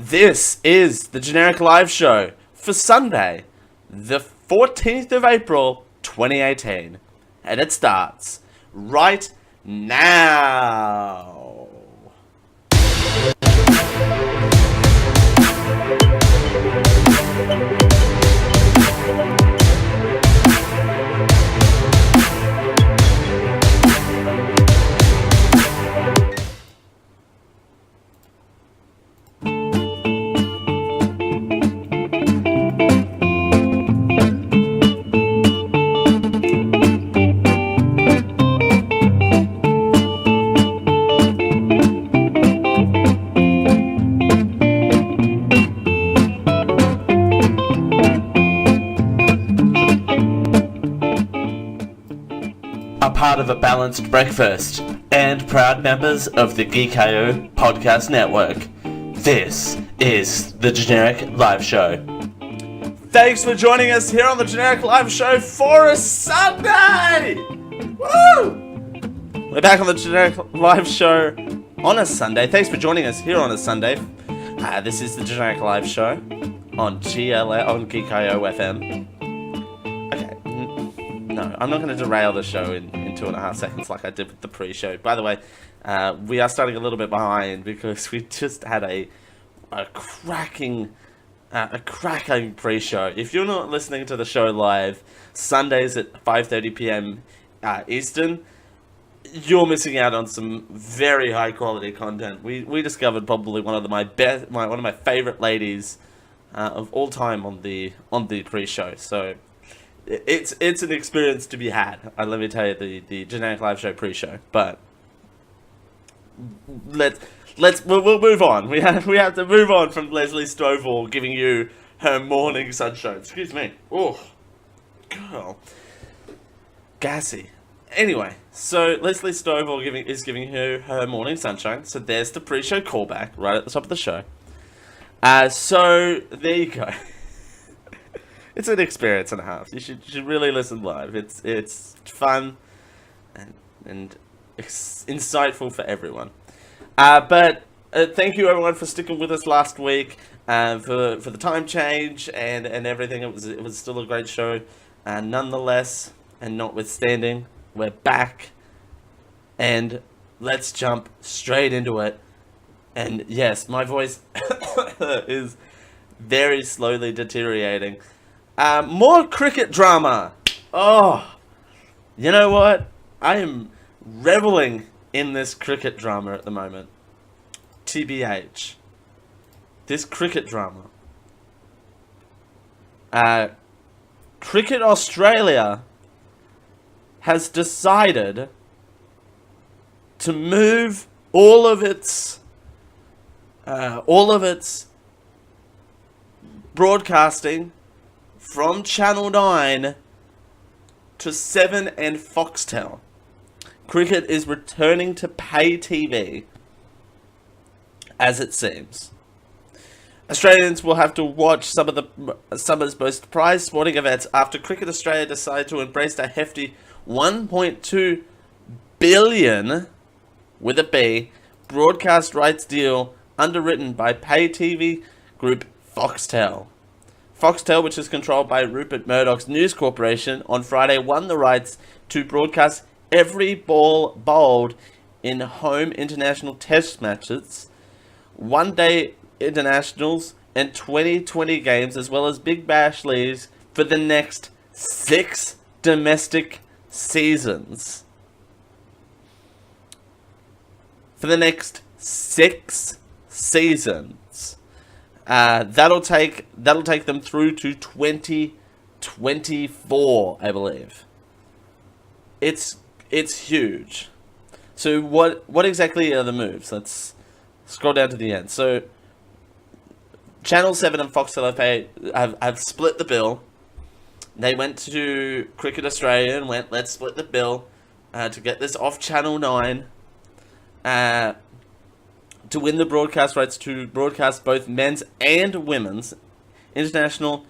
This is the Generic Live Show for Sunday, the 14th of April, 2018. And it starts right now. Part of a balanced breakfast and proud members of the Geek.io podcast network. This is the Generic Live Show. Thanks for joining us here on the Generic Live Show for a Sunday! Woo! We're back on the Generic Live Show on a Sunday. Thanks for joining us here on a Sunday. This is the Generic Live Show on Geek.io FM. No, I'm not going to derail the show in 2.5 seconds like I did with the pre-show. By the way, we are starting a little bit behind because we just had a cracking pre-show. If you're not listening to the show live, Sundays at 5:30 p.m. Eastern, you're missing out on some very high quality content. We discovered probably one of my favorite ladies of all time on the pre-show. So. It's an experience to be had. Let me tell you, the Generic Live Show pre-show. But we'll move on. We have to move on from Leslie Stovall giving you her morning sunshine. Excuse me. Oh, girl, gassy. Anyway, so Leslie Stovall is giving her morning sunshine. So there's the pre-show callback right at the top of the show. So there you go. It's an experience and a half. You should really listen live. It's fun and insightful for everyone. But thank you everyone for sticking with us last week for the time change and everything. It was still a great show. Nonetheless, and notwithstanding, we're back, and let's jump straight into it. And yes, my voice is very slowly deteriorating. More cricket drama. Oh, you know what? I am reveling in this cricket drama at the moment. TBH. This cricket drama. Cricket Australia has decided to move all of its broadcasting from Channel 9 to 7 and Foxtel. Cricket is returning to pay TV, as it seems. Australians will have to watch some of the summer's most prized sporting events after Cricket Australia decided to embrace a hefty 1.2 billion, with a B, broadcast rights deal underwritten by pay TV group Foxtel. Foxtel, which is controlled by Rupert Murdoch's News Corporation, on Friday won the rights to broadcast every ball bowled in home international test matches, one-day internationals, and 2020 games, as well as Big Bash leagues for the next 6 domestic seasons. For the next 6 seasons. That'll take them through to 2024, I believe. It's huge. So what exactly are the moves? Let's scroll down to the end. So Channel 7 and Foxtel have split the bill. They went to Cricket Australia and went, let's split the bill to get this off Channel 9. To win the broadcast rights to broadcast both men's and women's international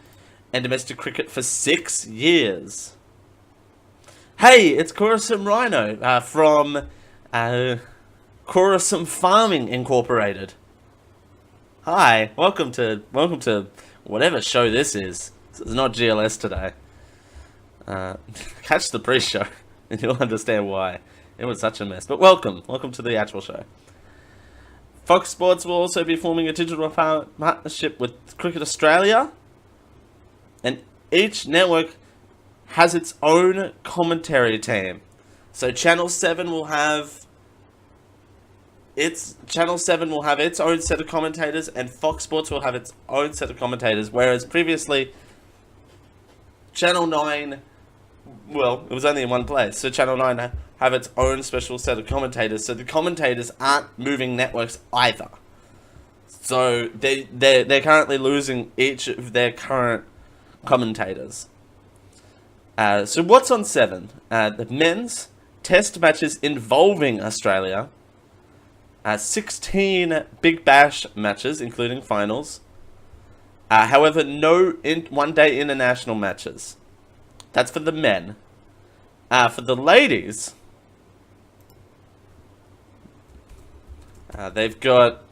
and domestic cricket for 6 years. Hey, it's Coruscant Rhino from Coruscant Farming Incorporated. Hi, welcome to whatever show this is. It's not GLS today. Catch the pre-show, and you'll understand why it was such a mess. But welcome to the actual show. Fox Sports will also be forming a digital partnership with Cricket Australia, and each network has its own commentary team. So Channel 7 will have its own set of commentators, and Fox Sports will have its own set of commentators, whereas previously Channel 9, well, it was only in one place, so Channel 9 have its own special set of commentators, so the commentators aren't moving networks either. So they're currently losing each of their current commentators. So what's on 7? The men's test matches involving Australia, 16 Big Bash matches, including finals. However, no one-day international matches. That's for the men. For the ladies, they've got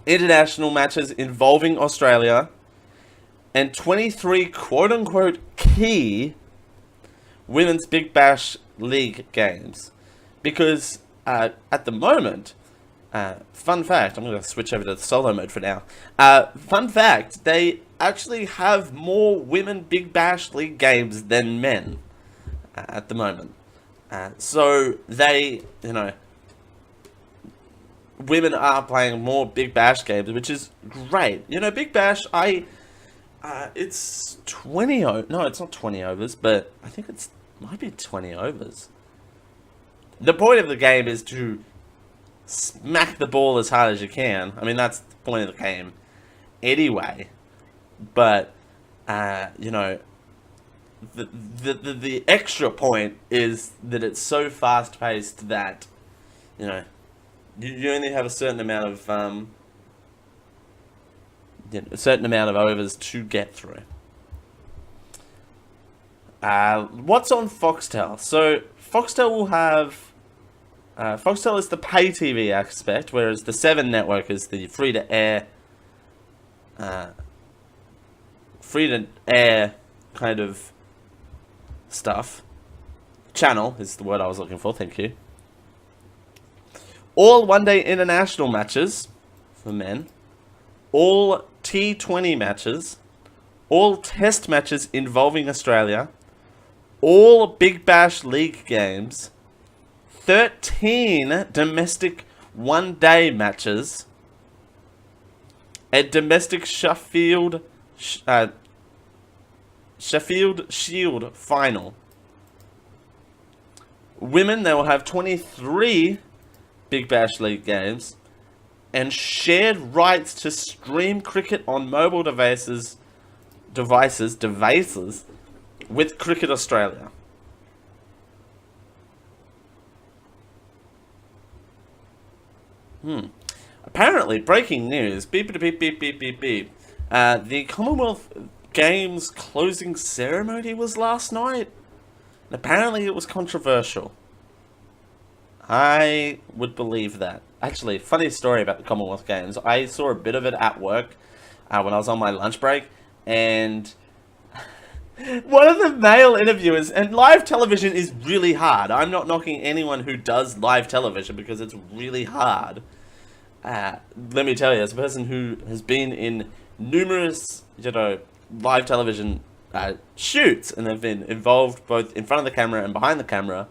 international matches involving Australia and 23 quote-unquote key Women's Big Bash League games. Because at the moment, fun fact, I'm going to switch over to the solo mode for now. Fun fact, they actually have more Women Big Bash League games than men at the moment. So they, women are playing more Big Bash games, which is great. Big Bash, it's 20 no, it's not 20 overs, but I think might be 20 overs. The point of the game is to smack the ball as hard as you can. I mean, that's the point of the game anyway. But, the extra point is that it's so fast-paced that, you only have a certain amount of overs to get through. What's on Foxtel? So Foxtel will have Foxtel is the pay TV aspect, whereas the 7 network is the free to air kind of stuff. Channel is the word I was looking for. Thank you. All one-day international matches for men. All T20 matches. All test matches involving Australia. All Big Bash League games. 13 domestic one-day matches. A domestic Sheffield Shield final. Women, they will have 23 Big Bash League games and shared rights to stream cricket on mobile devices with Cricket Australia. Apparently, breaking news, beep beep beep beep beep beep. The Commonwealth Games closing ceremony was last night. And apparently it was controversial. I would believe that. Actually, funny story about the Commonwealth Games. I saw a bit of it at work when I was on my lunch break, and one of the male interviewers, and live television is really hard. I'm not knocking anyone who does live television because it's really hard. Let me tell you, as a person who has been in numerous, live television shoots, and have been involved both in front of the camera and behind the camera,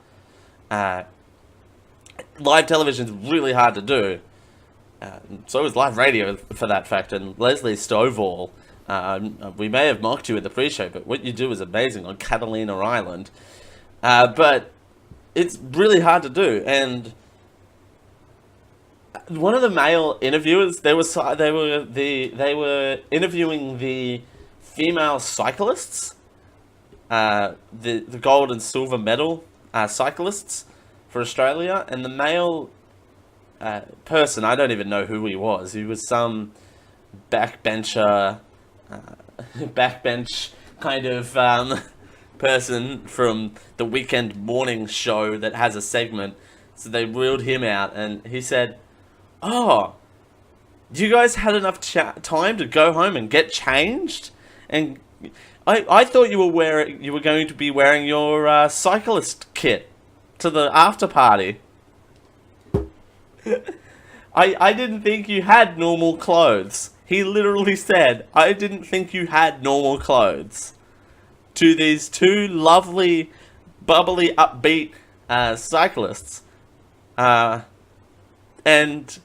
live television is really hard to do. So is live radio, for that fact. And Leslie Stovall, we may have mocked you in the pre-show, but what you do is amazing on Catalina Island. But it's really hard to do. And one of the male interviewers, they were interviewing the female cyclists, the gold and silver medal cyclists for Australia, and the male person, I don't even know who he was. He was some backbench kind of person from the weekend morning show that has a segment. So they wheeled him out, and he said, "Oh, You guys had enough time to go home and get changed, and I thought you were going to be wearing your cyclist kit to the after party. I didn't think you had normal clothes. He literally said, I didn't think you had normal clothes. To these two lovely, bubbly, upbeat cyclists. And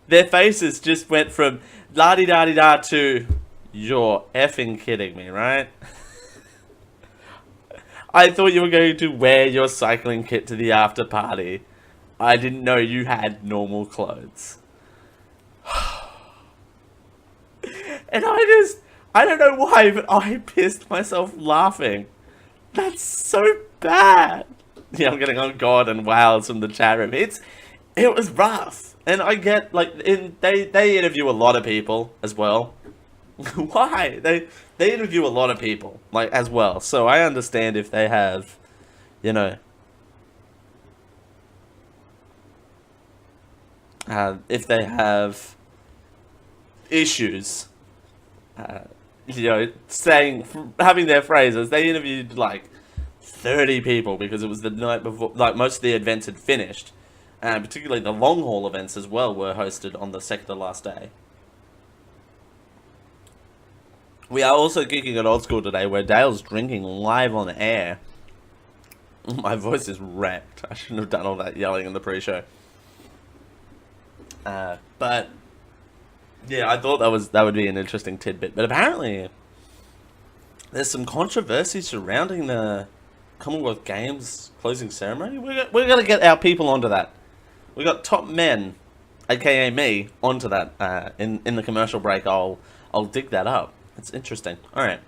their faces just went from la-di-da-di-da to, you're effing kidding me, right? I thought you were going to wear your cycling kit to the after party. I didn't know you had normal clothes. And I don't know why, but I pissed myself laughing. That's so bad. Yeah, I'm getting on God and wows from the chat room. It was rough. And I get, like, they interview a lot of people as well. Why? They interview a lot of people, like, as well. So I understand if they have, you know, if they have issues, you know, having their phrases. They interviewed like 30 people because it was the night before, like most of the events had finished, and particularly the long haul events as well were hosted on the second to last day. We are also geeking at Old School today, where Dale's drinking live on air. My voice is wrecked. I shouldn't have done all that yelling in the pre-show. But yeah, I thought that would be an interesting tidbit. But apparently, there's some controversy surrounding the Commonwealth Games closing ceremony. We're gonna get our people onto that. We got Top Men, aka me, onto that in the commercial break. I'll dig that up. It's interesting. All right.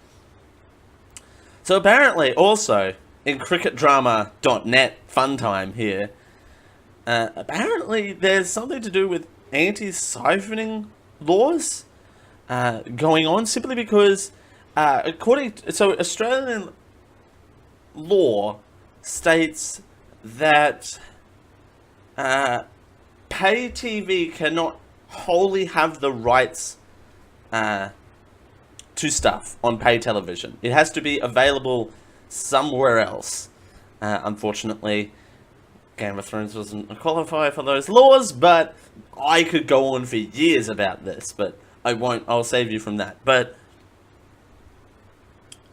So apparently, also in cricketdrama.net fun time here. Apparently, there's something to do with anti-siphoning laws going on, simply because Australian law states that pay TV cannot wholly have the rights to stuff on pay television. It has to be available somewhere else. Unfortunately, Game of Thrones wasn't a qualifier for those laws, but I could go on for years about this, but I won't. I'll save you from that. But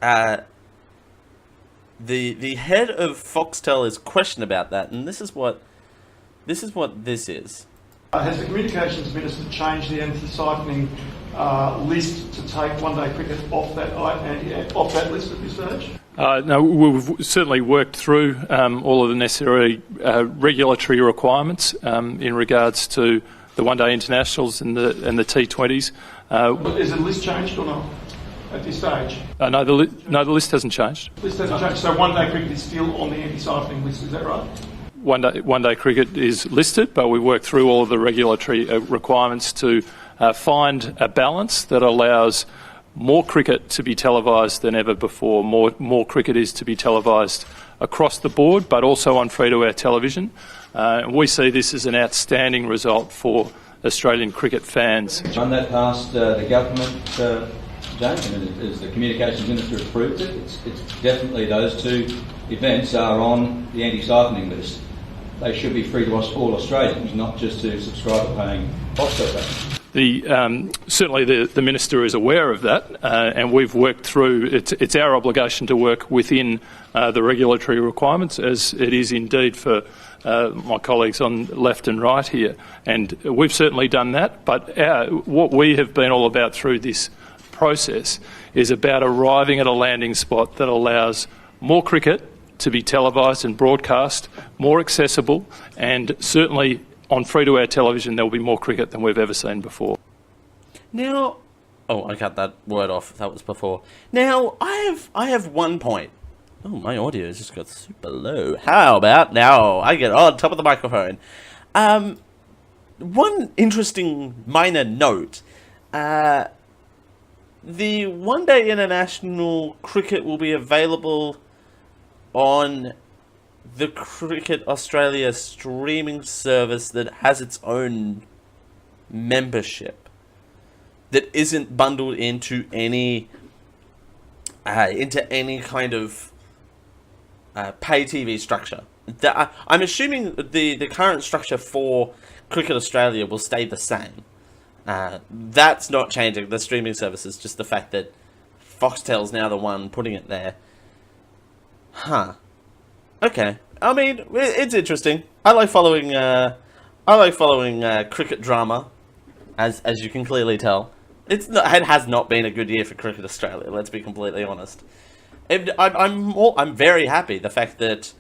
the head of Foxtel is questioned about that, and this is what this is. Has the Communications Minister changed the anti-siphoning list to take one-day cricket off that list at this stage? No, we've certainly worked through all of the necessary regulatory requirements in regards to the one-day internationals and the T20s. Is the list changed or not at this stage? No, the list hasn't changed. The list hasn't changed. So one-day cricket is still on the anti-siphoning list. Is that right? One-day cricket is listed, but we worked through all of the regulatory requirements to find a balance that allows more cricket to be televised than ever before. More cricket is to be televised across the board, but also on free-to-air television. We see this as an outstanding result for Australian cricket fans. On that past the government, James, and as the Communications Minister approved it, it's definitely those two events are on the anti-siphoning list. They should be free to all Australians, not just to subscriber-paying Foxtel payments. Certainly the Minister is aware of that, and we've worked through, it's our obligation to work within the regulatory requirements, as it is indeed for my colleagues on left and right here, and we've certainly done that, but what we have been all about through this process is about arriving at a landing spot that allows more cricket to be televised and broadcast, more accessible, and certainly on free-to-air television, there will be more cricket than we've ever seen before. Now, oh, I cut that word off. That was before. Now, I have 1 point. Oh, my audio just got super low. How about now? I get on top of the microphone. One interesting minor note. The one-day international cricket will be available on the Cricket Australia streaming service that has its own membership that isn't bundled into any kind of pay TV structure. I'm assuming the current structure for Cricket Australia will stay the same. That's not changing. The streaming service is just the fact that Foxtel's now the one putting it there. Huh. Okay. I mean, it's interesting. I like following cricket drama, as you can clearly tell. It has not been a good year for Cricket Australia. Let's be completely honest. I'm very happy the fact that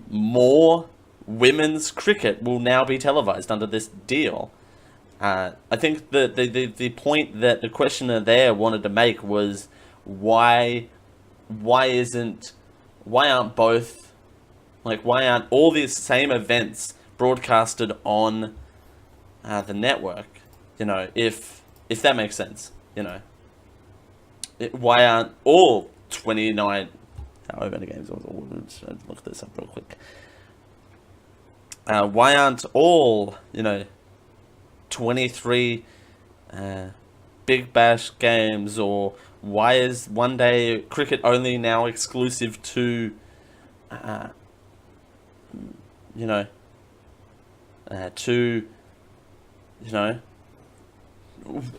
more women's cricket will now be televised under this deal. I think the point that the questioner there wanted to make was why aren't all these same events broadcasted on the network? You know, if that makes sense, you know. Why aren't all 29 however many games? Let's look this up real quick. Why aren't all, 23 Big Bash games, or why is one day cricket only now exclusive to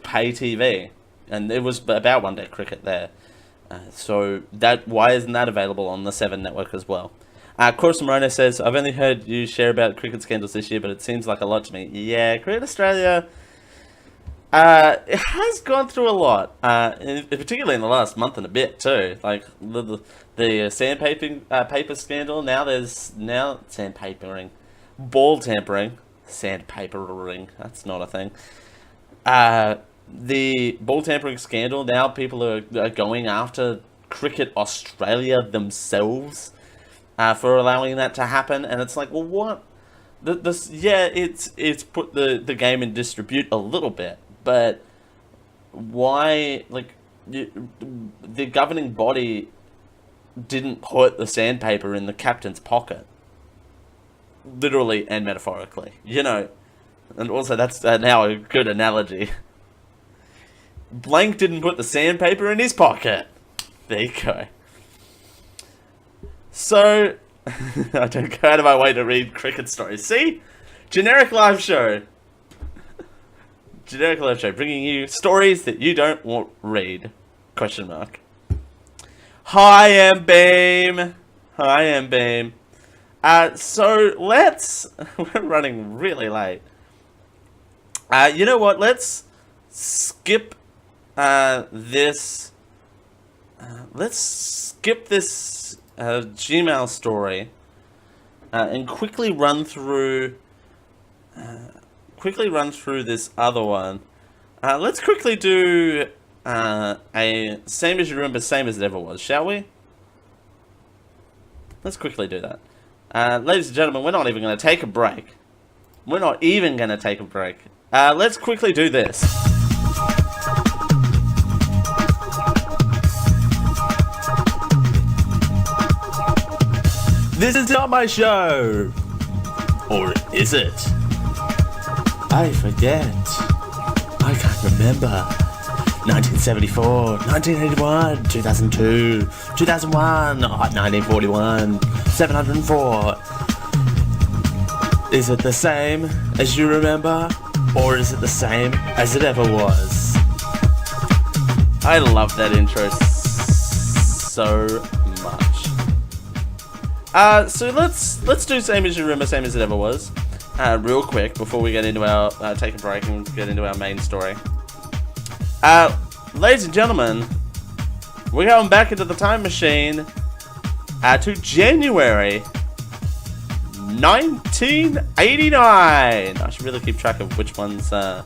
pay TV? And it was about one day cricket there. So why isn't that available on the 7 network as well? Corus Moreno says, I've only heard you share about cricket scandals this year, but it seems like a lot to me. Yeah, Cricket Australia, it has gone through a lot, particularly in the last month and a bit too. Like the sandpaper paper scandal. Now there's sandpapering, ball tampering, sandpapering. That's not a thing. The ball tampering scandal. Now people are going after Cricket Australia themselves for allowing that to happen, and it's like, well, what? It's put the game in disrepute a little bit, but why? Like, the governing body didn't put the sandpaper in the captain's pocket, literally and metaphorically, and also that's now a good analogy. Blank didn't put the sandpaper in his pocket. There you go. So, I don't go out of my way to read cricket stories. See? Generic live show. Generic live show, bringing you stories that you don't want read. Question mark. Hi, M-Beam. Hi, M-Beam. So, we're running really late. You know what? Let's skip this. Let's skip this Gmail story and quickly run through this other one. Let's quickly do a same as you remember, same as it ever was, shall we? Let's quickly do that. Ladies and gentlemen, we're not even going to take a break. Let's quickly do this. This is not my show! Or is it? I forget. I can't remember. 1974, 1981, 2002, 2001, 1941, 704. Is it the same as you remember? Or is it the same as it ever was? I love that intro so much. So let's do same as you remember, same as it ever was, real quick before we get into our take a break and get into our main story. Ladies and gentlemen, we're going back into the time machine to January 1989. I should really keep track of which ones. Oh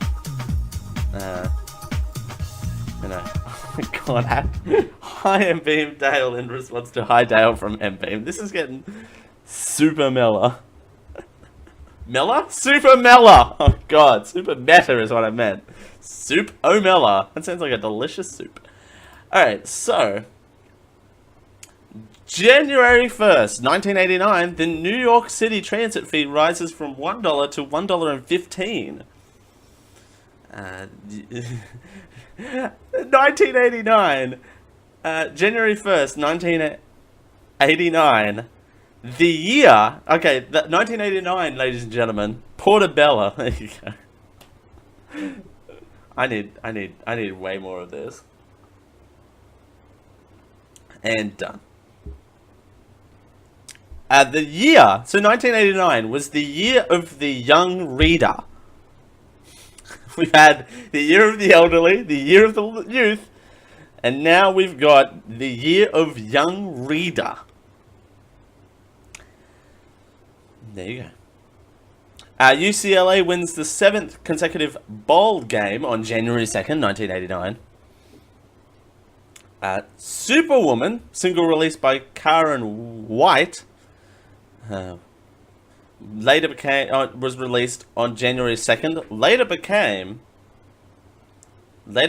my God. Hi, M-Beam, Dale, in response to hi, Dale from M-Beam. This is getting super mela. Mela? Super mela! Oh God, super meta is what I meant. Soup O'Mela. That sounds like a delicious soup. Alright, so January 1st, 1989, the New York City transit fee rises from $1 to $1.15. 1989. January 1st, 1989. The year. Okay, 1989, ladies and gentlemen. Portobello. There you go. I need way more of this. And done. The year, so 1989 was the year of the young reader. We've had the year of the elderly, the year of the youth, and now we've got the year of young reader. There you go. UCLA wins the 7th consecutive bowl game on January 2nd, 1989. Superwoman, single released by Karen White, was released on January 2nd. Later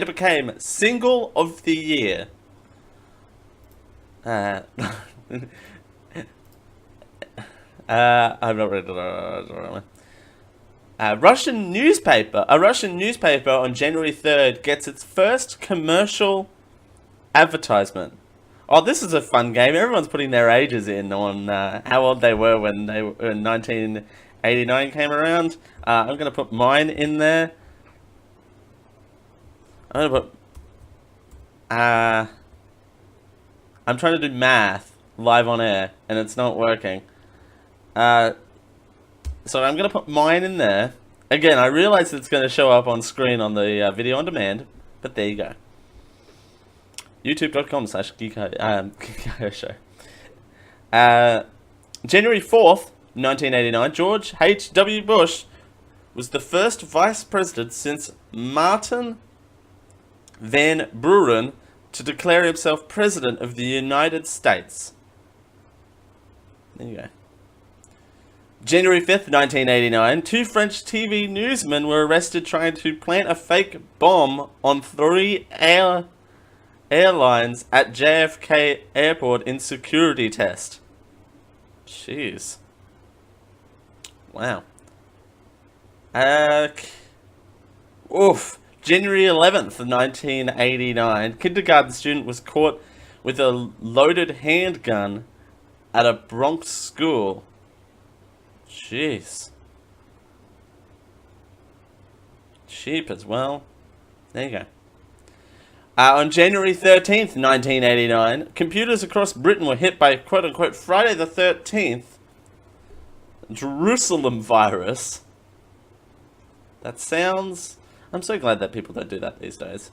became single of the year. I'm not ready. A Russian newspaper on January 3rd gets its first commercial advertisement. Oh, this is a fun game. Everyone's putting their ages in on how old they were when 1989 came around. I'm going to put mine in there. I'm going to put... I'm trying to do math live on air, and it's not working. So I'm going to put mine in there. Again, I realize it's going to show up on screen on the video on demand, but there you go. YouTube.com/Geeko Show. January 4th, 1989, George H.W. Bush was the first vice president since Martin Van Buren to declare himself president of the United States. There you go. January 5th, 1989, 2 French TV newsmen were arrested trying to plant a fake bomb on 3 airlines at JFK Airport in security test. Jeez. Wow. Oof. January 11th, 1989, kindergarten student was caught with a loaded handgun at a Bronx school. Jeez. Cheap as well. There you go. On January 13th, 1989, computers across Britain were hit by quote-unquote Friday the 13th Jerusalem virus. That sounds... I'm so glad that people don't do that these days.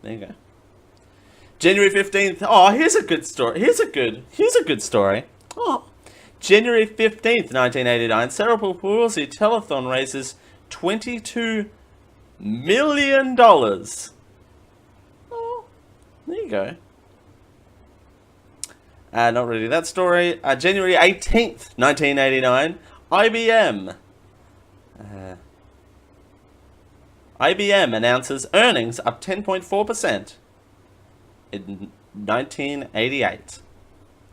There you go. January 15th... Oh, here's a good story. Here's a good story. Oh. January 15th, 1989, Cerebral Palsy Telethon raises $22 million. Oh, there you go. Not really that story. January 18th, 1989, IBM announces earnings up 10.4% in 1988.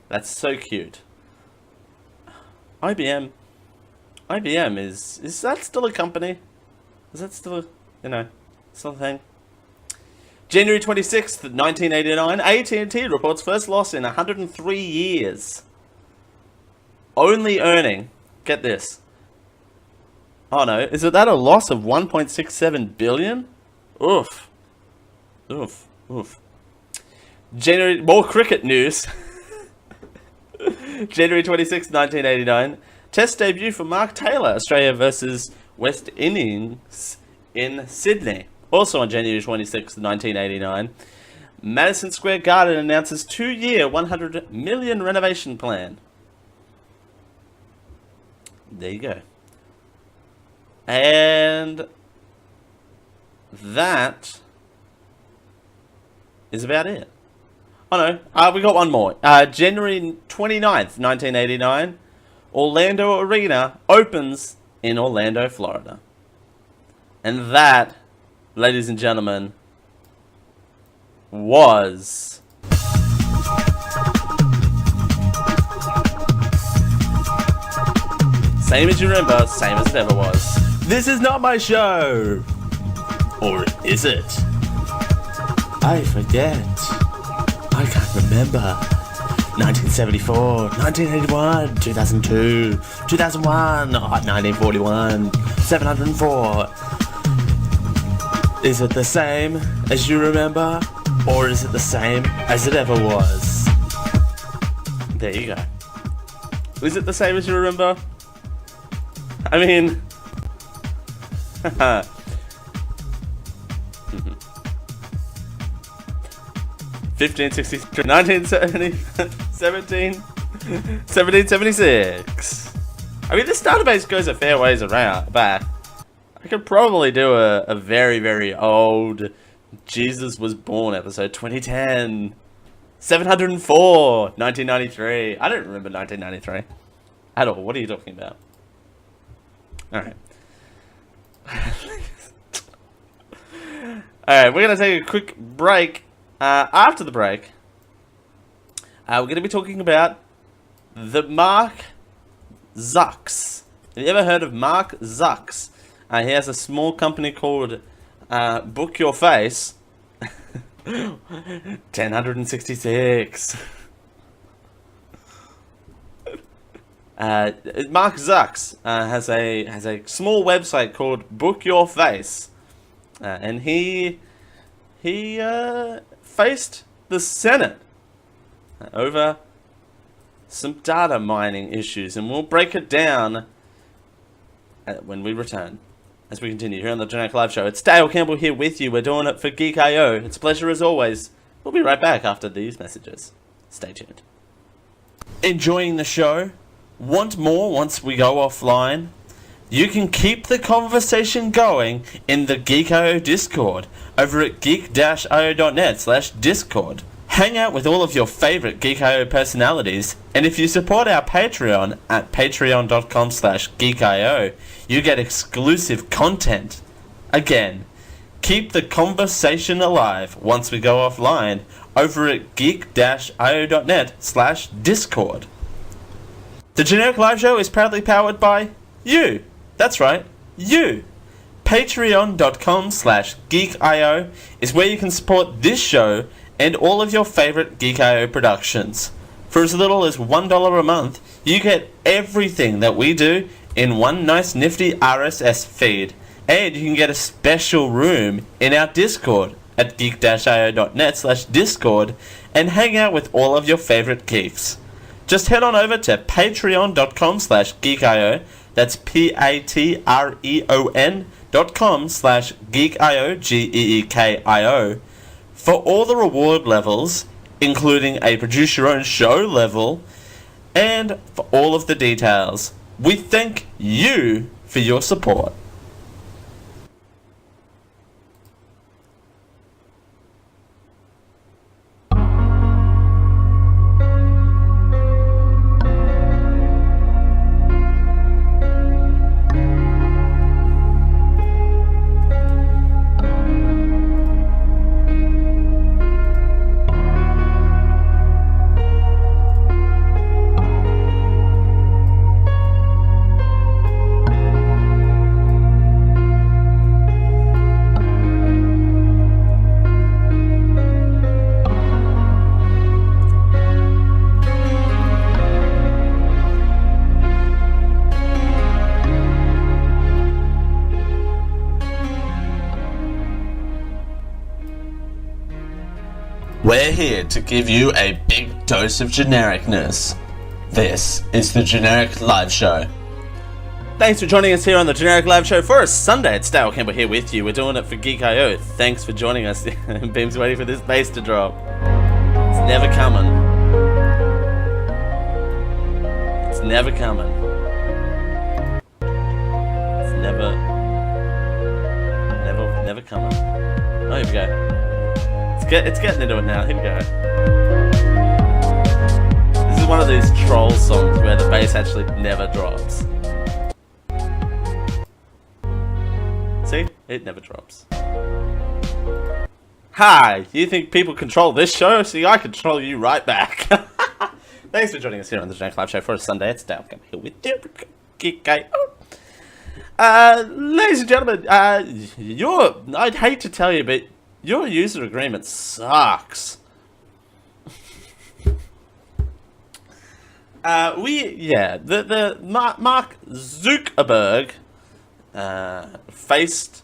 That's so cute. IBM is that still a company? Is that still still a thing? January 26th, 1989, AT&T reports first loss in 103 years. Only earning, get this. Oh no, is that a loss of 1.67 billion? Oof. Oof. Oof. More cricket news. January 26, 1989. Test debut for Mark Taylor, Australia versus West Indies in Sydney. Also on January 26, 1989. Madison Square Garden announces 2-year, $100 million renovation plan. There you go. And that is about it. Oh no, we got one more. January 29th, 1989, Orlando Arena opens in Orlando, Florida. And that, ladies and gentlemen, was... Same as you remember, same as it ever was. This is not my show! Or is it? I forget. I can't remember. 1974, 1981, 2002, 2001, 1941, 704. Is it the same as you remember? Or is it the same as it ever was? There you go. Is it the same as you remember? I mean... 1776. I mean, this database goes a fair ways around back. I could probably do a very, very old Jesus was born episode 2010. 704, 1993. I don't remember 1993 at all. What are you talking about? Alright. Alright, we're going to take a quick break. After the break, we're going to be talking about the Mark Zucks. Have you ever heard of Mark Zucks? He has a small company called Book Your Face. 1066. Mark Zucks has a small website called Book Your Face, and he faced the Senate over some data mining issues, and we'll break it down when we return. As we continue here on the Generic Live Show, it's Dale Campbell here with you. We're doing it for Geek.io. It's a pleasure as always. We'll be right back after these messages. Stay tuned. Enjoying the show? Want more once we go offline? You can keep the conversation going in the Geek.io Discord over at geek-io.net/discord. Hang out with all of your favorite Geek.io personalities, and if you support our Patreon at patreon.com/geek.io, you get exclusive content. Again, keep the conversation alive once we go offline over at geek-io.net/discord. The Generic Live Show is proudly powered by you. That's right, you. Patreon.com/geek.io is where you can support this show and all of your favorite Geek.io productions. For as little as $1 a month, you get everything that we do in one nice nifty RSS feed. And you can get a special room in our Discord at geek-io.net/discord and hang out with all of your favorite geeks. Just head on over to patreon.com/geek.io. That's patreon.com/geek.io, GEEKIO. For all the reward levels, including a produce your own show level, and for all of the details. We thank you for your support. We're here to give you a big dose of genericness. This is the Generic Live Show. Thanks for joining us here on the Generic Live Show for a Sunday. It's Dale Campbell here with you. We're doing it for Geek.io. Thanks for joining us. Beam's waiting for this bass to drop. It's never coming. It's never coming. It's never coming. Oh, here we go. It's getting into it now. Here we go. This is one of these troll songs where the bass actually never drops. See? It never drops. Hi! You think people control this show? See, I control you right back. Thanks for joining us here on the Generic Live Show for a Sunday. It's Dale. Come here with you. Ladies and gentlemen, I'd hate to tell you, but your user agreement sucks. Mark Zuckerberg faced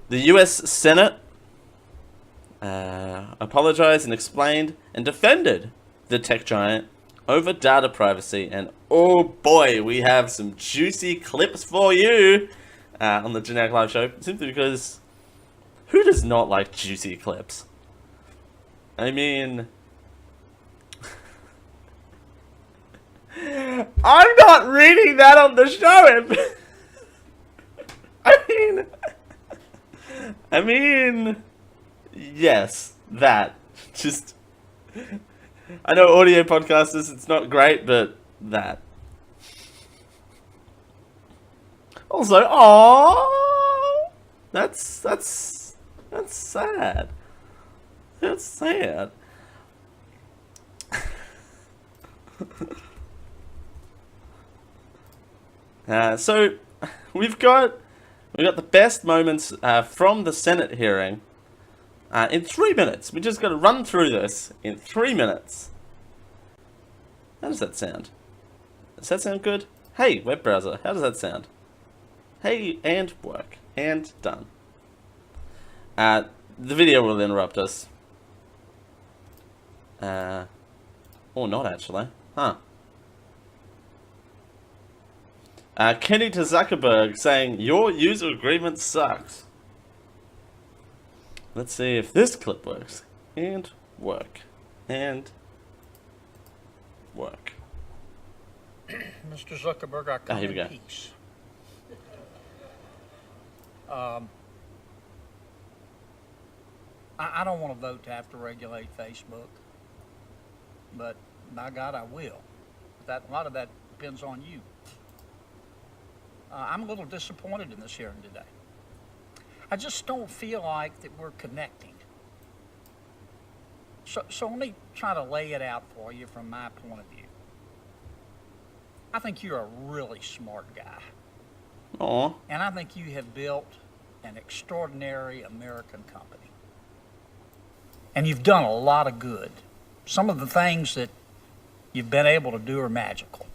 the US Senate, apologized and explained and defended the tech giant over data privacy, and oh boy, we have some juicy clips for you on the Genetic Live Show, simply because who does not like juicy clips? I mean, I'm not reading that on the show. I mean, yes, that. Just, I know audio podcasters, it's not great, but that. Also, aww, that's sad. That's sad. So we've got the best moments from the Senate hearing in 3 minutes. We just got to run through this in 3 minutes. How does that sound? Does that sound good? Hey, web browser, how does that sound? Hey, and work. And done. The video will interrupt us. Or not, actually. Huh. Kenny to Zuckerberg saying, your user agreement sucks. Let's see if this clip works. And work. And work. Mr. Zuckerberg, I come here we in go. peace. I don't want to vote to have to regulate Facebook, but by God, I will. A lot of that depends on you. I'm a little disappointed in this hearing today. I just don't feel like that we're connecting. So let me try to lay it out for you from my point of view. I think you're a really smart guy. Aw. And I think you have built an extraordinary American company. And you've done a lot of good. Some of the things that you've been able to do are magical.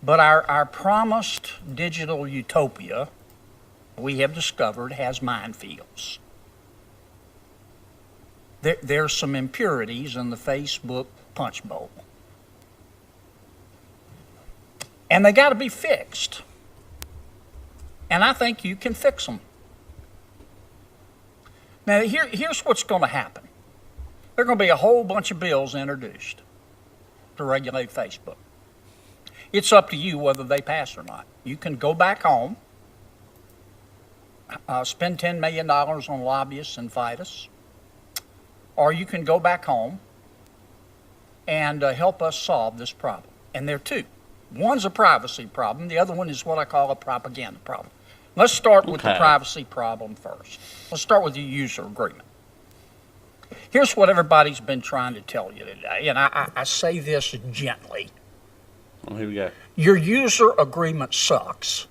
But our promised digital utopia, we have discovered, has minefields. There's some impurities in the Facebook punch bowl. And they got to be fixed. And I think you can fix them. Now, here's what's going to happen. There are going to be a whole bunch of bills introduced to regulate Facebook. It's up to you whether they pass or not. You can go back home, spend $10 million on lobbyists and fight us, or you can go back home and help us solve this problem. And there are two. One's a privacy problem. The other one is what I call a propaganda problem. Let's start with the privacy problem first. Let's start with your user agreement. Here's what everybody's been trying to tell you today, and I say this gently. Well, here we go. Your user agreement sucks.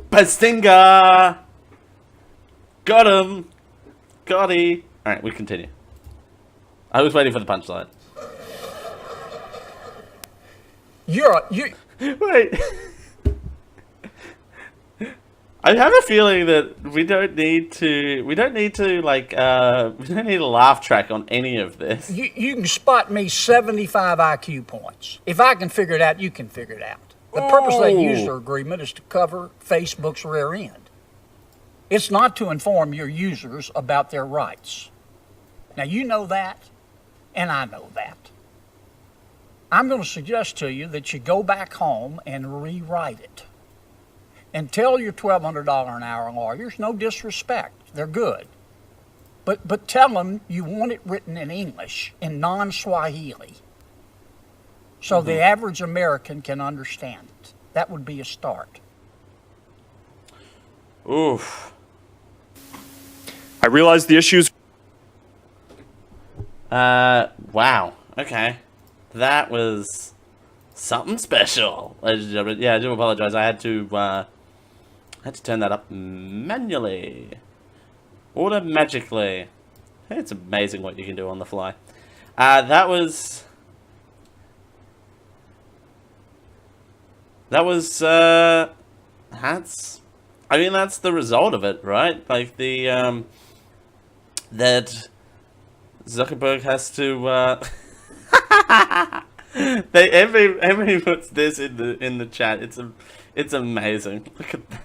Bazinga! Got him! Got-y! Alright, we continue. I was waiting for the punchline. Wait. I have a feeling that we don't need to laugh track on any of this. You can spot me 75 IQ points. If I can figure it out, you can figure it out. The purpose of that user agreement is to cover Facebook's rear end. It's not to inform your users about their rights. Now, you know that, and I know that. I'm going to suggest to you that you go back home and rewrite it. And tell your $1,200 an hour lawyers, no disrespect, they're good. But tell them you want it written in English, in non-Swahili, so the average American can understand it. That would be a start. Oof. I realize the issues. Wow. Okay. That was something special, ladies and gentlemen. Yeah, I do apologize. I had to turn that up manually, magically. It's amazing what you can do on the fly. That was that's I mean, that's the result of it, right? Like the that Zuckerberg has to Emily puts this in the chat. It's amazing. Look at that.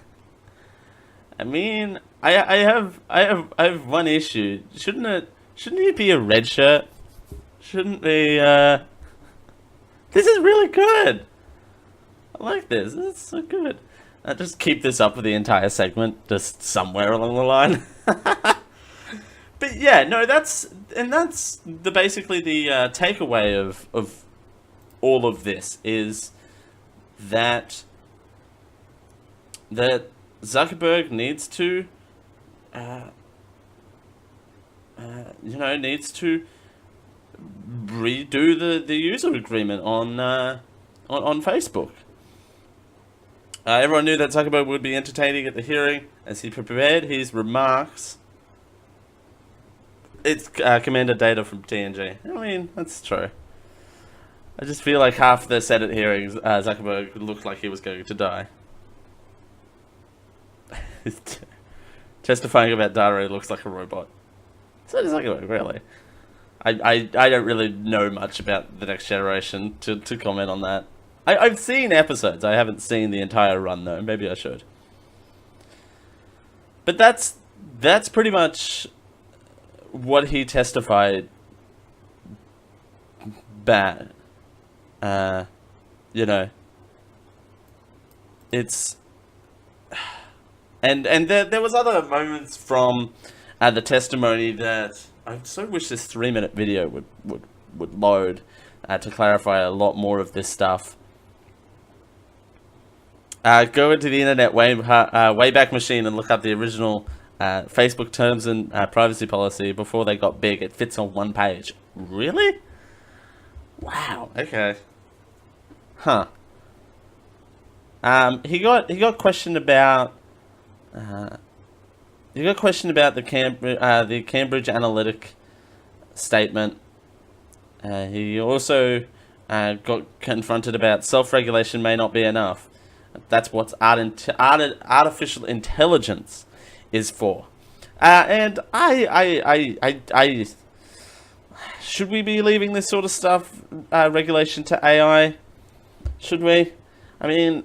I mean, I have one issue. Shouldn't it be a red shirt? Shouldn't be this is really good. I like this. This is so good. Just keep this up for the entire segment, just somewhere along the line. But yeah, no, that's basically the takeaway of all of this is that Zuckerberg needs to needs to redo the user agreement on Facebook. Everyone knew that Zuckerberg would be entertaining at the hearing as he prepared his remarks. It's Commander Data from TNG. I mean, that's true. I just feel like half the Senate hearings, Zuckerberg looked like he was going to die. Testifying about data, he looks like a robot. So does Zuckerberg, really. I don't really know much about the next generation to comment on that. I've seen episodes. I haven't seen the entire run though. Maybe I should. But that's pretty much what he testified bad. It's and there was other moments from the testimony that I so wish this 3-minute video would load to clarify a lot more of this stuff. Go into the Internet Wayback Machine and look up the original Facebook terms and privacy policy before they got big. It fits on one page. Really? Wow. Okay. Huh. He got questioned about the Cambridge Analytica statement. He also got confronted about self-regulation may not be enough. That's what artificial intelligence is for. And I should we be leaving this sort of stuff, regulation to AI? Should we? I mean,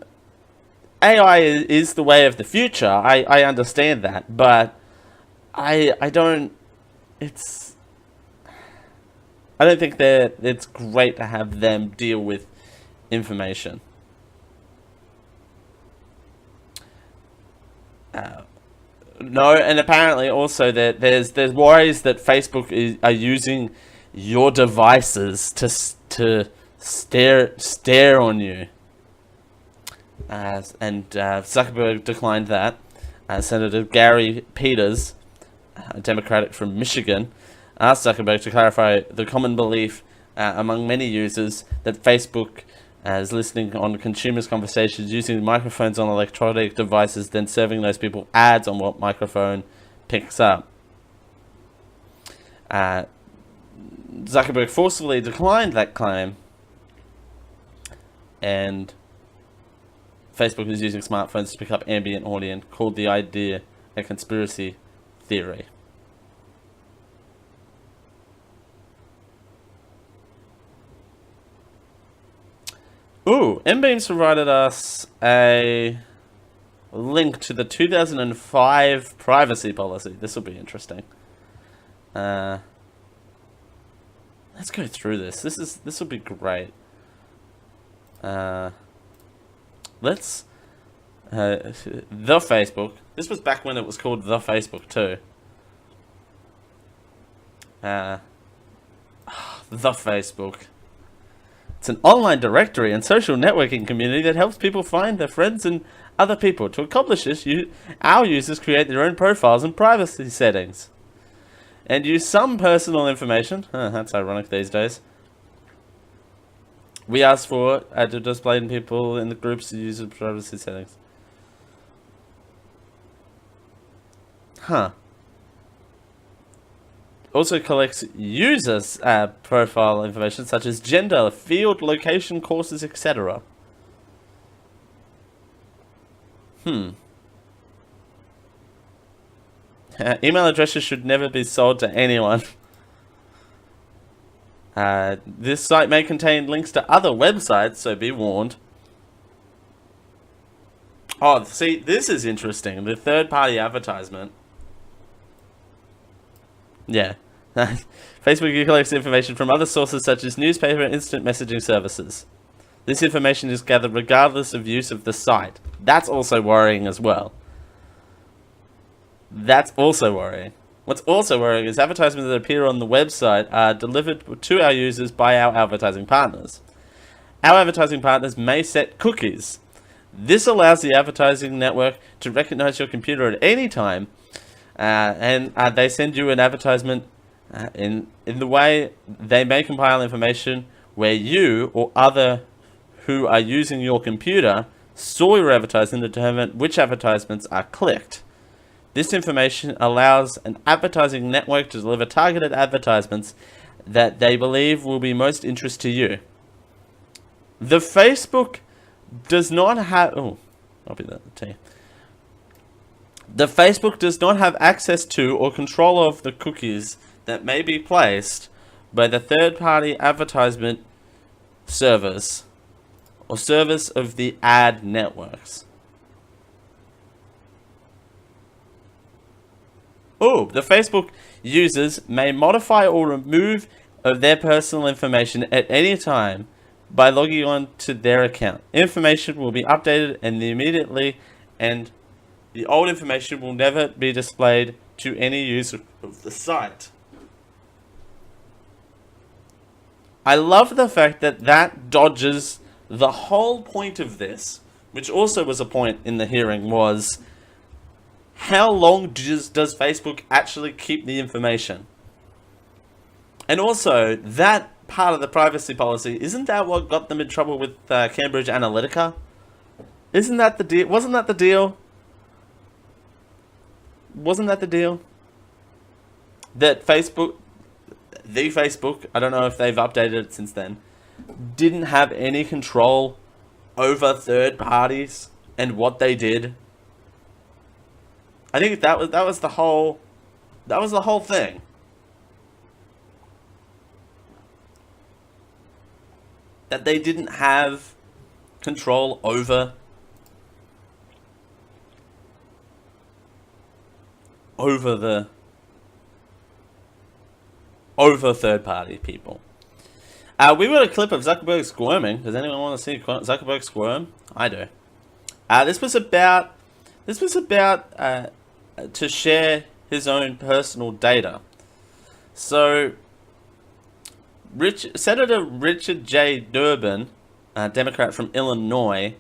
AI is the way of the future. I understand that, but I don't think that it's great to have them deal with information. No, and apparently also that there's worries that Facebook are using your devices to stare on you. And Zuckerberg declined that. Senator Gary Peters, a Democratic from Michigan, asked Zuckerberg to clarify the common belief among many users that Facebook is listening on consumers' conversations using microphones on electronic devices, then serving those people ads on what microphone picks up. Zuckerberg forcefully declined that claim, and Facebook is using smartphones to pick up ambient audio and called the idea a conspiracy theory. Ooh, MBeams provided us a link to the 2005 privacy policy. This will be interesting. Let's go through this. This will be great. The Facebook. This was back when it was called The Facebook too. The Facebook. It's an online directory and social networking community that helps people find their friends and other people. To accomplish this, our users create their own profiles and privacy settings, and use some personal information. That's ironic these days. We asked for to display in people in the groups to use the privacy settings. Huh. Also collects users' profile information such as gender, field, location, courses, etc. Email addresses should never be sold to anyone. This site may contain links to other websites, so be warned. Oh, see, this is interesting. The third-party advertisement. Yeah. Facebook collects information from other sources such as newspaper and instant messaging services. This information is gathered regardless of use of the site. That's also worrying as well. That's also worrying. What's also worrying is advertisements that appear on the website are delivered to our users by our advertising partners. Our advertising partners may set cookies. This allows the advertising network to recognize your computer at any time, and they send you an advertisement in the way they may compile information where you or other who are using your computer saw your advertisement to determine which advertisements are clicked. This information allows an advertising network to deliver targeted advertisements that they believe will be most interest to you. The Facebook does not have... Oh, I'll be that to you. The Facebook does not have access to or control of the cookies that may be placed by the third-party advertisement servers or service of the ad networks. Oh, the Facebook users may modify or remove of their personal information at any time by logging on to their account. Information will be updated immediately, and the old information will never be displayed to any user of the site. I love the fact that that dodges the whole point of this, which also was a point in the hearing, was how long does Facebook actually keep the information? And also, that part of the privacy policy, isn't that what got them in trouble with Cambridge Analytica? Isn't that the deal? Wasn't that the deal? Wasn't that the deal? That Facebook, I don't know if they've updated it since then, didn't have any control over third parties and what they did. I think that was the whole thing. That they didn't have control over third party people. We got a clip of Zuckerberg squirming. Does anyone want to see Zuckerberg squirm? I do. This was about to share his own personal data. So, Senator Richard J. Durbin, a Democrat from Illinois,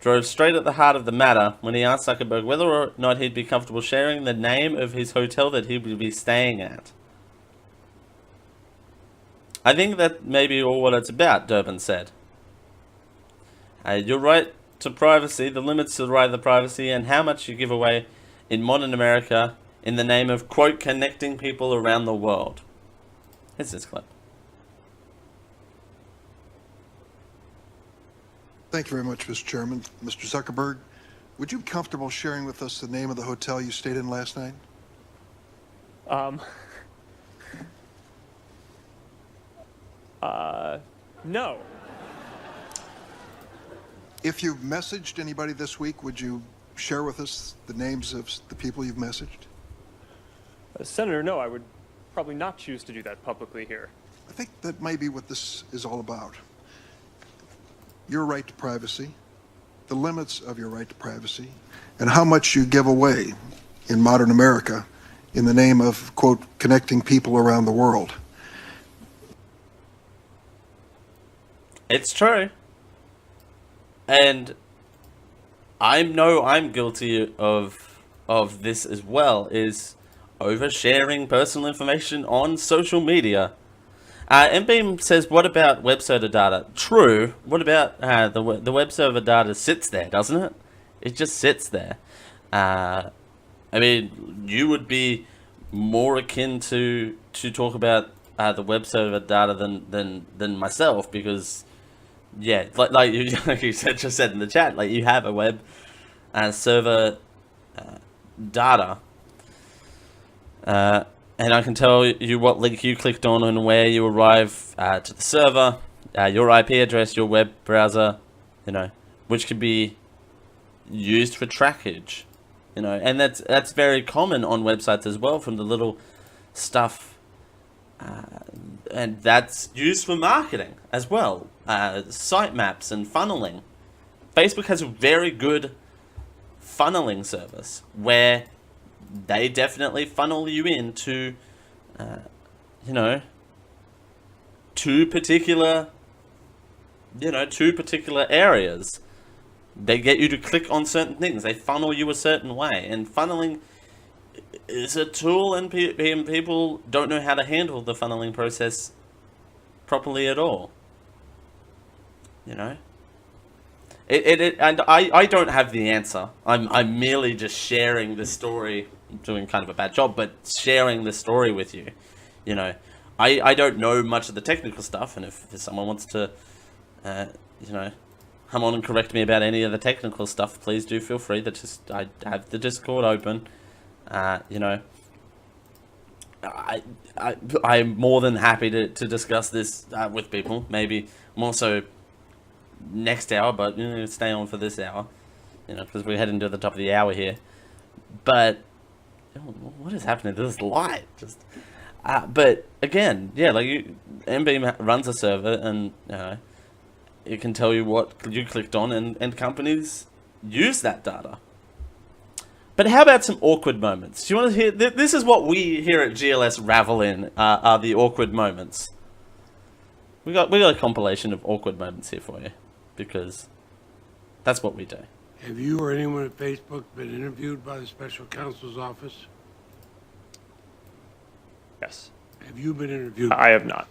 drove straight at the heart of the matter when he asked Zuckerberg whether or not he'd be comfortable sharing the name of his hotel that he would be staying at. I think that may be all what it's about, Durbin said. Your right to privacy, the limits to the right to privacy, and how much you give away in modern America in the name of, quote, connecting people around the world. Here's this clip. Thank you very much, Mr. Chairman. Mr. Zuckerberg, would you be comfortable sharing with us the name of the hotel you stayed in last night? No. If you've messaged anybody this week, would you share with us the names of the people you've messaged? Senator, no, I would probably not choose to do that publicly here. I think that may be what this is all about. Your right to privacy, the limits of your right to privacy, and how much you give away in modern America in the name of, quote, connecting people around the world. It's true. And I know I'm guilty of this as well, is oversharing personal information on social media. MBeam says, what about web server data? True. What about the web server data sits there, doesn't it? It just sits there. I mean, you would be more akin to talk about the web server data than myself, because yeah, like you just said in the chat, like you have a web server data, and I can tell you what link you clicked on and where you arrive to the server, your IP address, your web browser, which could be used for trackage, and that's very common on websites as well, from the little stuff. And that's used for marketing as well, sitemaps and funneling. Facebook has a very good funneling service where they definitely funnel you into, two particular areas. They get you to click on certain things. They funnel you a certain way, and funneling is a tool, and people don't know how to handle the funneling process properly at all. And I don't have the answer. I'm merely just sharing the story. I'm doing kind of a bad job, but sharing the story with you. I don't know much of the technical stuff, and if someone wants to, come on and correct me about any of the technical stuff, please do feel free. I have the Discord open. I'm more than happy to discuss this with people. Maybe more so next hour, but stay on for this hour, because we're heading to the top of the hour here. But what is happening to this light? But again, yeah, like MBeam runs a server, and it can tell you what you clicked on, and companies use that data. But how about some awkward moments? Do you want to hear? This is what we here at GLS ravel in, are the awkward moments. We got a compilation of awkward moments here for you, because that's what we do. Have you or anyone at Facebook been interviewed by the special counsel's office? Yes. Have you been interviewed? I have not.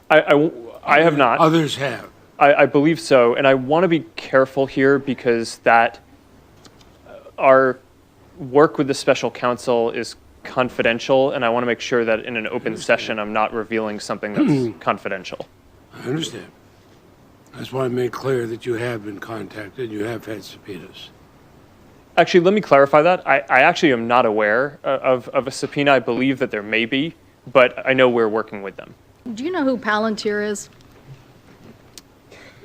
I have not. Others have. I believe so, and I want to be careful here, because that our work with the special counsel is confidential, and I want to make sure that in an open session I'm not revealing something that's confidential. I understand. That's why I made clear that you have been contacted, you have had subpoenas. Actually, let me clarify that. I actually am not aware of a subpoena. I believe that there may be, but I know we're working with them. Do you know who Palantir is?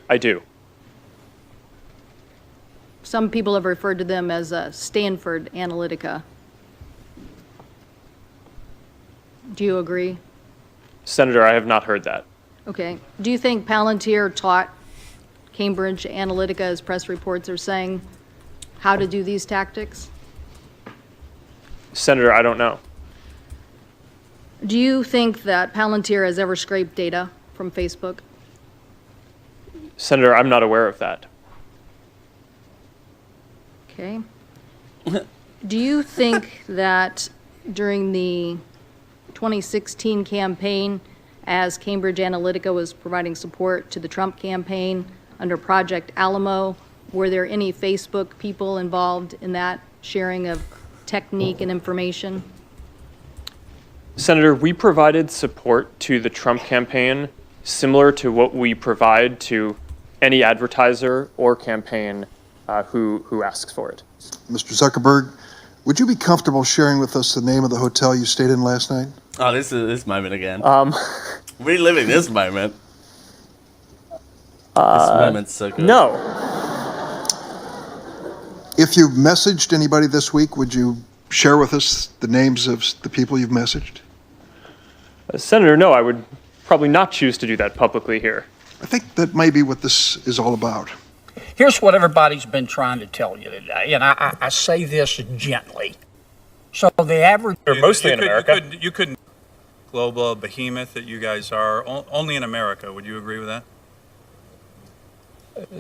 I do. Some people have referred to them as Stanford Analytica. Do you agree? Senator, I have not heard that. Okay. Do you think Palantir taught Cambridge Analytica, as press reports are saying, how to do these tactics? Senator, I don't know. Do you think that Palantir has ever scraped data from Facebook? Senator, I'm not aware of that. Okay. Do you think that during the 2016 campaign, as Cambridge Analytica was providing support to the Trump campaign under Project Alamo, were there any Facebook people involved in that sharing of technique and information? Senator, we provided support to the Trump campaign similar to what we provide to any advertiser or campaign who asks for it. Mr. Zuckerberg, would you be comfortable sharing with us the name of the hotel you stayed in last night? Oh, this moment again. Reliving this moment. This moment's so good. No. If you've messaged anybody this week, would you share with us the names of the people you've messaged? Senator, no, I would probably not choose to do that publicly here. I think that may be what this is all about. Here's what everybody's been trying to tell you today, and I say this gently. So the average... They're mostly in America. You couldn't global behemoth that you guys are, only in America. Would you agree with that?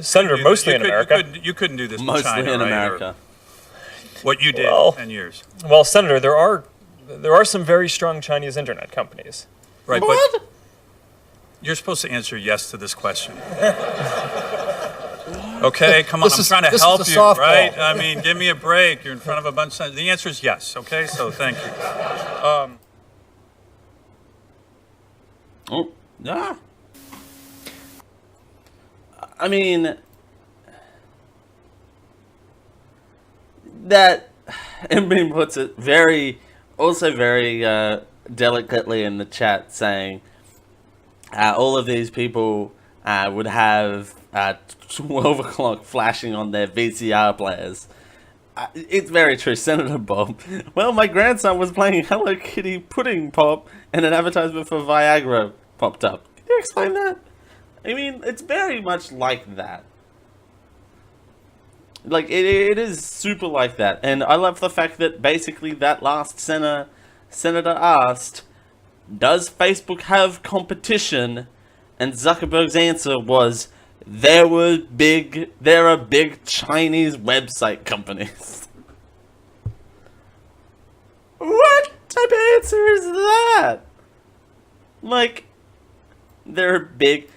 Senator, mostly in America. You couldn't do this in Mostly China, in right? America. Or what you did 10 years. Well, Senator, there are some very strong Chinese internet companies. Right, What? but you're supposed to answer yes to this question. Okay, come on, I'm trying to help you, right? I mean, give me a break. You're in front of a bunch of... The answer is yes, okay? So thank you. Oh, yeah. I mean, that Emily puts it very delicately in the chat, saying all of these people would have 12 o'clock flashing on their VCR players. It's very true, Senator Bob. Well, my grandson was playing Hello Kitty Pudding Pop and an advertisement for Viagra popped up. Can you explain that? I mean, it's very much like that. Like, it is super like that. And I love the fact that basically that last senator asked, does Facebook have competition? And Zuckerberg's answer was, there are big Chinese website companies. What type of answer is that? Like, there are big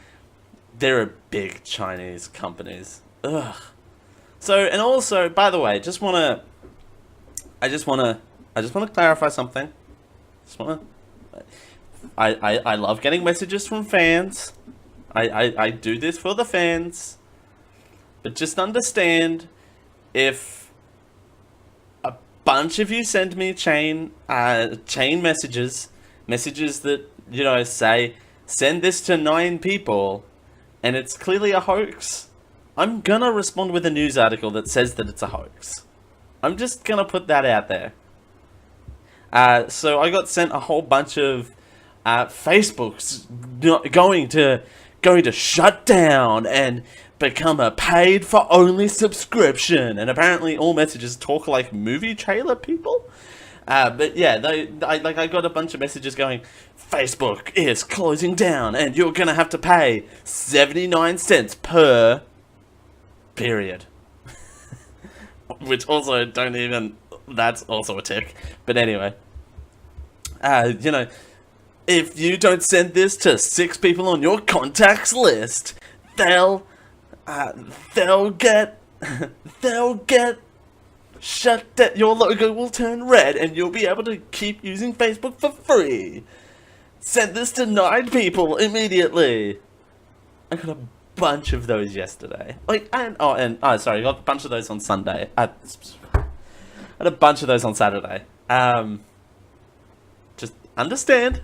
Chinese companies. Ugh. So, and also, by the way, I just wanna clarify something. I love getting messages from fans. I do this for the fans. But just understand, if a bunch of you send me chain messages that, you know, say, send this to 9 people, and it's clearly a hoax, I'm gonna respond with a news article that says that it's a hoax. I'm just gonna put that out there. So I got sent a whole bunch of Facebook's going to shut down and become a paid-for-only subscription, and apparently all messages talk like movie trailer people. But yeah, I got a bunch of messages going, Facebook is closing down, and you're gonna have to pay 79 cents per period. Which also that's also a tick. But anyway, you know, if you don't send this to 6 people on your contacts list, they'll get shut down. Your logo will turn red, and you'll be able to keep using Facebook for free. Send this to 9 people immediately. I got a bunch of those yesterday. Sorry, I got a bunch of those on Sunday. I had a bunch of those on Saturday. Just understand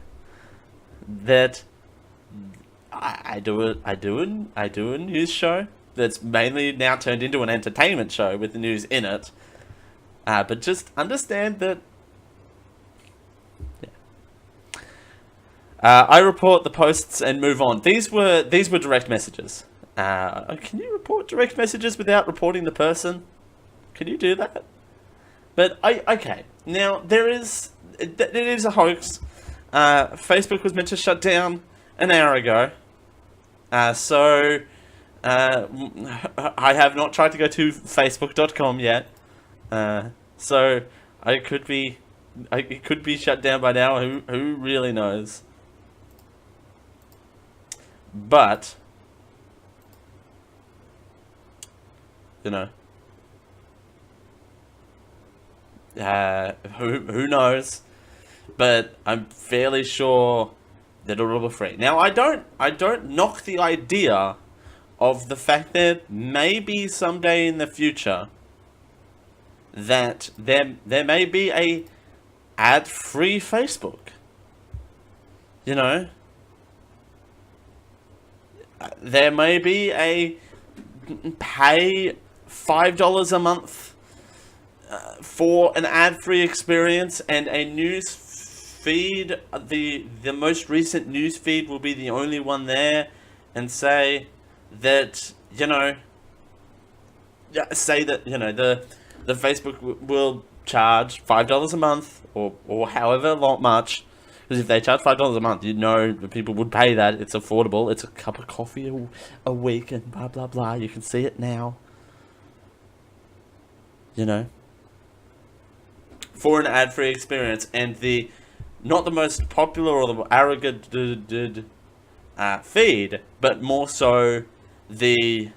that I do a news show that's mainly now turned into an entertainment show with the news in it. But just understand that. Yeah. I report the posts and move on. These were direct messages. Can you report direct messages without reporting the person? Can you do that? But okay. Now it is a hoax. Facebook was meant to shut down an hour ago. So I have not tried to go to facebook.com yet. So it could be shut down by now. Who really knows? But you know, who knows? But I'm fairly sure that it will be free. Now I don't knock the idea of the fact that maybe someday in the future that there may be a ad-free Facebook. You know, there may be a pay $5 a month for an ad-free experience, and a news feed, the most recent news feed will be the only one there, and say that, you know, the Facebook will charge $5 a month, or however much, because if they charge $5 a month, you know the people would pay that. It's affordable. It's a cup of coffee a week, and blah blah blah. You can see it now. You know, for an ad-free experience, and the not the most popular or the arrogant feed, but more so the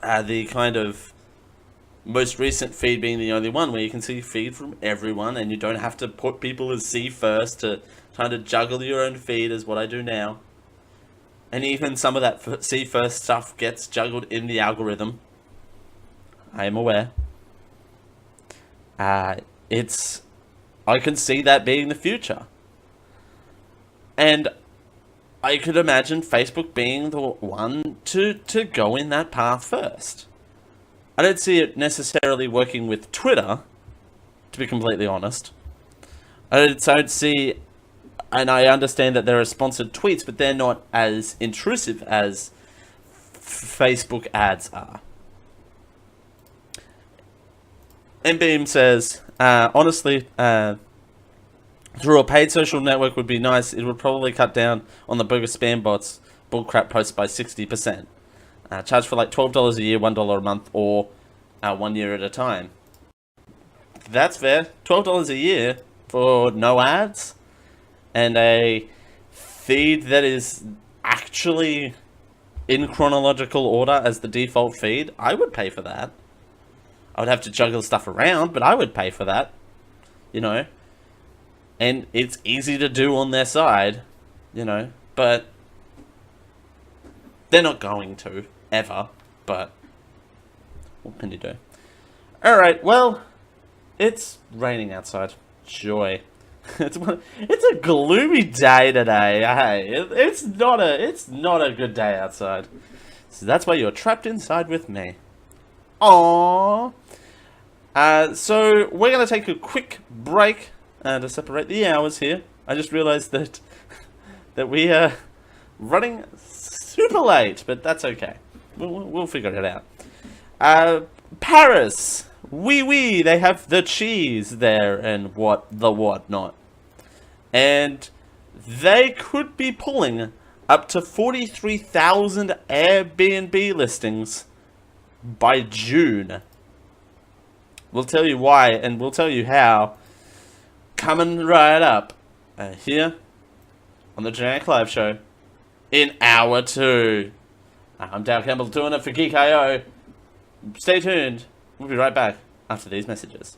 kind of most recent feed being the only one where you can see feed from everyone and you don't have to put people as see first to kind of juggle your own feed as what I do now. And even some of that see first stuff gets juggled in the algorithm. I am aware. I can see that being the future. And I could imagine Facebook being the one to go in that path first. I don't see it necessarily working with Twitter, to be completely honest. I don't see, and I understand that there are sponsored tweets, but they're not as intrusive as Facebook ads are. MBeam says, honestly, through a paid social network would be nice. It would probably cut down on the bogus spam bots, bullcrap posts by 60%. Charge for like $12 a year, $1 a month, or 1 year at a time. That's fair. $12 a year for no ads and a feed that is actually in chronological order as the default feed. I would pay for that. I would have to juggle stuff around, but I would pay for that. You know. And it's easy to do on their side, you know, but they're not going to, ever, but what can you do? Alright, well, it's raining outside. Joy. It's a gloomy day today, hey? It's not a good day outside. So that's why you're trapped inside with me. Aww. So we're going to take a quick break to separate the hours here. I just realized that we are running super late, but that's okay. We'll figure it out. Paris, oui, they have the cheese there and whatnot, and they could be pulling up to 43,000 Airbnb listings by June. We'll tell you why, and we'll tell you how. Coming right up here on the Genetic Live Show in hour 2. I'm Dale Campbell doing it for Geek.io. Stay tuned. We'll be right back after these messages.